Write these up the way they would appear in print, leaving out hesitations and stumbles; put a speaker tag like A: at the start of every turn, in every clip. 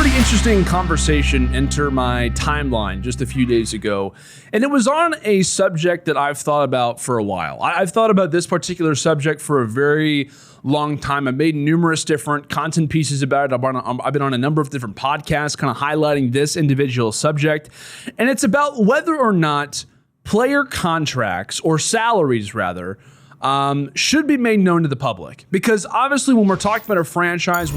A: pretty interesting conversation enter my timeline just a few days ago, and it was on a subject that I've thought about for a while. I've thought about this particular subject for a very long time. I've made numerous different content pieces about it. I've been on a number of different podcasts kind of highlighting this individual subject, and it's about whether or not player contracts, or salaries rather, should be made known to the public. Because obviously when we're talking about a franchise,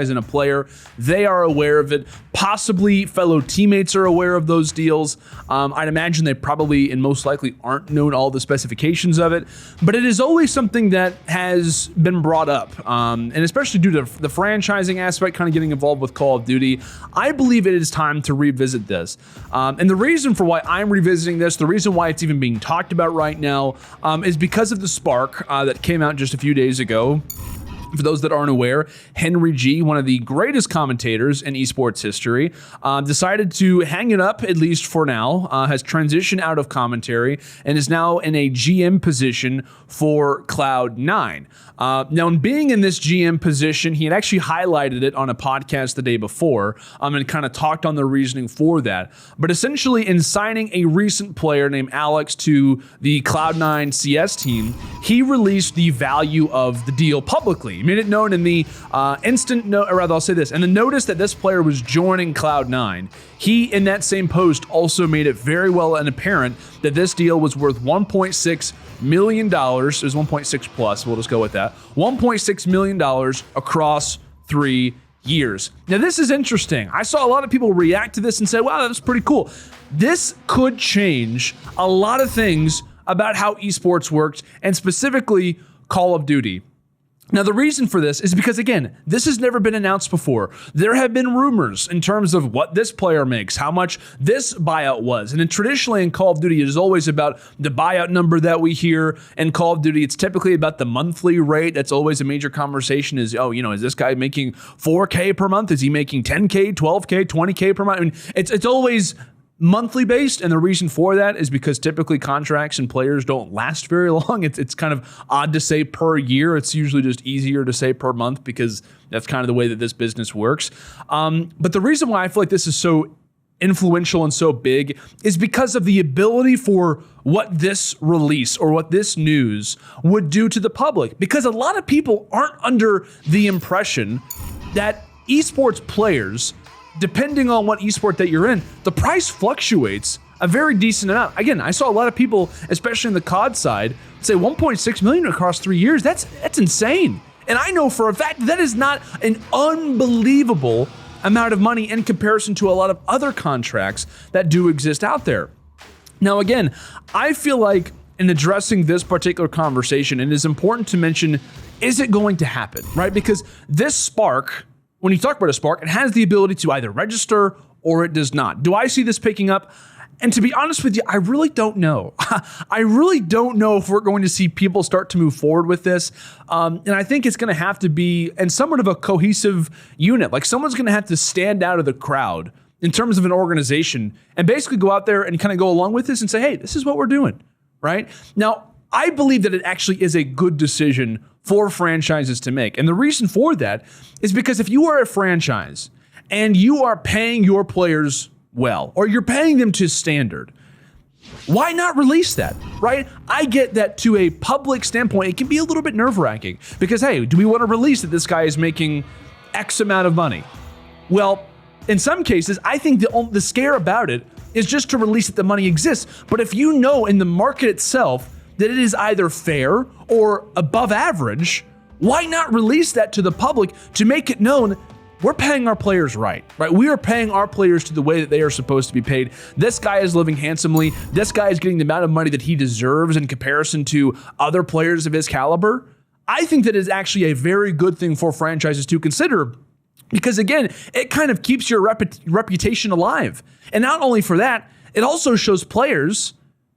A: and a player, they are aware of it. Possibly fellow teammates are aware of those deals. I'd imagine they probably and most likely aren't known all the specifications of it, but it is always something that has been brought up. And especially due to the franchising aspect kind of getting involved with Call of Duty, I believe it is time to revisit this. And the reason for why I'm revisiting this, the reason why it's even being talked about right now, is because of the spark that came out just a few days ago. For those that aren't aware, Henry G, one of the greatest commentators in esports history, decided to hang it up, at least for now, has transitioned out of commentary, and is now in a GM position for Cloud9. Now, in being in this GM position, he had actually highlighted it on a podcast the day before, and kind of talked on the reasoning for that. But essentially, in signing a recent player named Alex to the Cloud9 CS team, he released the value of the deal publicly. He made it known in the in the notice that this player was joining Cloud9. He, in that same post, also made it very well and apparent that this deal was worth $1.6 million. It was 1.6 plus, we'll just go with that. $1.6 million across 3 years. Now, this is interesting. I saw a lot of people react to this and say, wow, that's pretty cool. This could change a lot of things about how esports works, and specifically Call of Duty. Now, the reason for this is because, again, this has never been announced before. There have been rumors in terms of what this player makes, how much this buyout was. And then traditionally in Call of Duty, it is always about the buyout number that we hear. In Call of Duty, it's typically about the monthly rate. That's always a major conversation is, is this guy making 4K per month? Is he making 10K, 12K, 20K per month? I mean, it's always monthly based, and the reason for that is because typically contracts and players don't last very long. It's kind of odd to say per year. It's usually just easier to say per month because that's kind of the way that this business works. But the reason why I feel like this is so influential and so big is because of the ability for what this release or what this news would do to the public. Because a lot of people aren't under the impression that esports players, depending on what esport that you're in, the price fluctuates a very decent amount. Again, I saw a lot of people, especially in the COD side, say 1.6 million across 3 years. That's insane. And I know for a fact that is not an unbelievable amount of money in comparison to a lot of other contracts that do exist out there. Now, again, I feel like in addressing this particular conversation, it is important to mention, is it going to happen, right? Because this spark, when you talk about a spark, it has the ability to either register or it does not. Do I see this picking up? And to be honest with you, I really don't know. I really don't know if we're going to see people start to move forward with this. And I think it's going to have to be in somewhat of a cohesive unit. Like someone's going to have to stand out of the crowd in terms of an organization and basically go out there and kind of go along with this and say, hey, this is what we're doing, right? Now, I believe that it actually is a good decision for franchises to make. And the reason for that is because if you are a franchise and you are paying your players well, or you're paying them to standard, why not release that, right? I get that to a public standpoint, it can be a little bit nerve-wracking because, hey, do we want to release that this guy is making X amount of money? Well, in some cases, I think the scare about it is just to release that the money exists. But if you know in the market itself that it is either fair or above average, why not release that to the public to make it known we're paying our players right? We are paying our players to the way that they are supposed to be paid. This guy is living handsomely. This guy is getting the amount of money that he deserves in comparison to other players of his caliber. I think that is actually a very good thing for franchises to consider because, again, it kind of keeps your reputation alive. And not only for that, it also shows players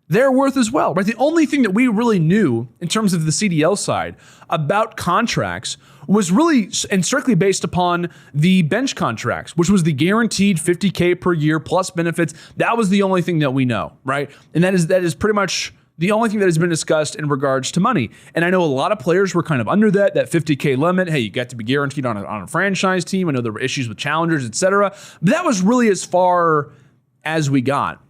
A: their worth as well, right? The only thing that we really knew in terms of the CDL side about contracts was really and strictly based upon the bench contracts, which was the guaranteed $50K per year plus benefits. That was the only thing that we know, right? And that is pretty much the only thing that has been discussed in regards to money. And I know a lot of players were kind of under that $50K limit. Hey, you got to be guaranteed on a franchise team. I know there were issues with challengers, etc. But that was really as far as we got.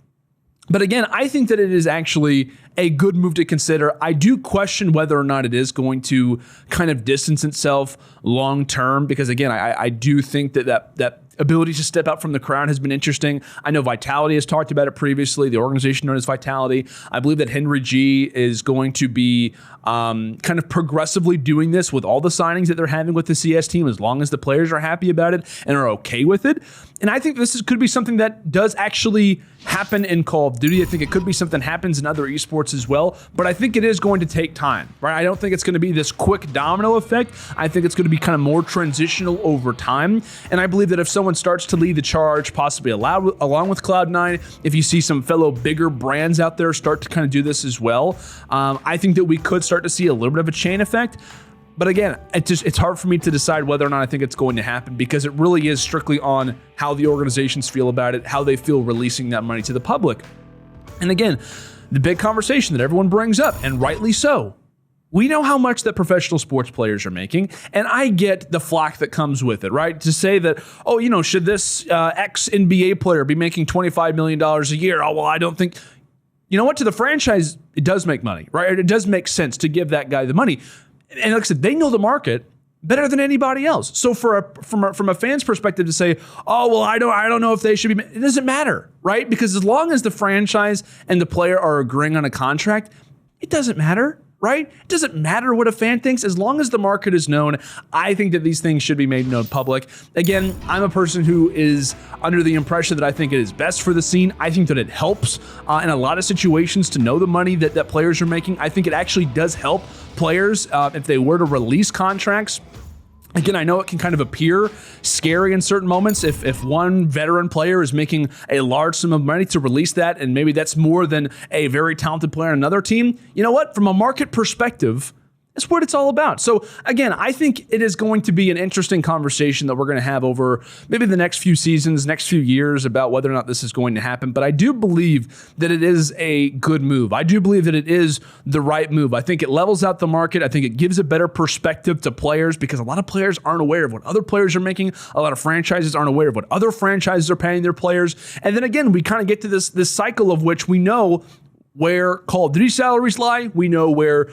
A: But again, I think that it is actually a good move to consider. I do question whether or not it is going to kind of distance itself long term, because again, I do think that ability to step out from the crowd has been interesting. I know Vitality has talked about it previously, the organization known as Vitality. I believe that Henry G is going to be kind of progressively doing this with all the signings that they're having with the CS team, as long as the players are happy about it and are okay with it. And I think could be something that does actually happen in Call of Duty. I think it could be something that happens in other esports as well, but I think it is going to take time, right? I don't think it's going to be this quick domino effect. I think it's going to be kind of more transitional over time. And I believe that if someone starts to lead the charge, possibly along with Cloud9, if you see some fellow bigger brands out there start to kind of do this as well, I think that we could start to see a little bit of a chain effect. But again, it's hard for me to decide whether or not I think it's going to happen, because it really is strictly on how the organizations feel about it, how they feel releasing that money to the public. And again, the big conversation that everyone brings up, and rightly so, we know how much that professional sports players are making, and I get the flack that comes with it, right? To say that, oh, should this ex-NBA player be making $25 million a year? Oh, well, I don't think... You know what? To the franchise, it does make money, right? It does make sense to give that guy the money. And like I said, they know the market better than anybody else. So from a fan's perspective to say, oh, well, I don't know if they should be, it doesn't matter, right? Because as long as the franchise and the player are agreeing on a contract, it doesn't matter, right? It doesn't matter what a fan thinks. As long as the market is known, I think that these things should be made known public. Again, I'm a person who is under the impression that I think it is best for the scene. I think that it helps in a lot of situations to know the money that players are making. I think it actually does help players if they were to release contracts. Again, I know it can kind of appear scary in certain moments if one veteran player is making a large sum of money to release that, and maybe that's more than a very talented player on another team. You know what? From a market perspective, that's what it's all about. So again, I think it is going to be an interesting conversation that we're going to have over maybe the next few seasons, next few years, about whether or not this is going to happen. But I do believe that it is a good move. I do believe that it is the right move. I think it levels out the market. I think it gives a better perspective to players, because a lot of players aren't aware of what other players are making. A lot of franchises aren't aware of what other franchises are paying their players. And then again, we kind of get to this cycle of which we know where Call of Duty salaries lie. We know where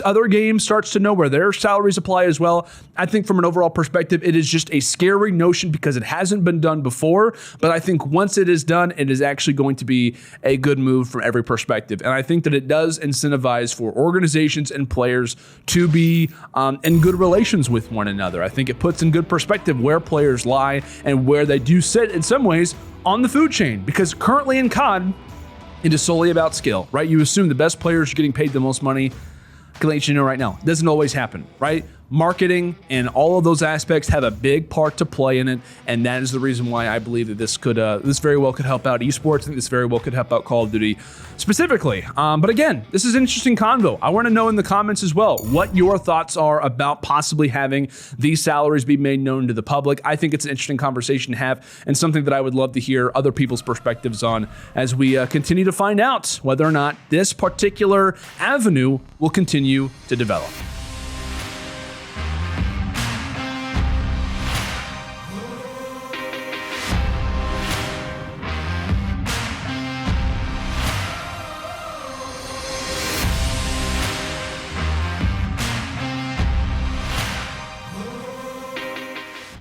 A: other games starts to know where their salaries apply as well. I think from an overall perspective, it is just a scary notion because it hasn't been done before. But I think once it is done, it is actually going to be a good move from every perspective. And I think that it does incentivize for organizations and players to be in good relations with one another. I think it puts in good perspective where players lie and where they do sit in some ways on the food chain. Because currently in COD, it is solely about skill, right? You assume the best players are getting paid the most money. I can let you know right now, it doesn't always happen, right? Marketing and all of those aspects have a big part to play in it, and that is the reason why I believe that this very well could help out esports. I think this very well could help out Call of Duty specifically. But again, this is an interesting convo. I want to know in the comments as well what your thoughts are about possibly having these salaries be made known to the public. I think it's an interesting conversation to have, and something that I would love to hear other people's perspectives on as we continue to find out whether or not this particular avenue will continue to develop.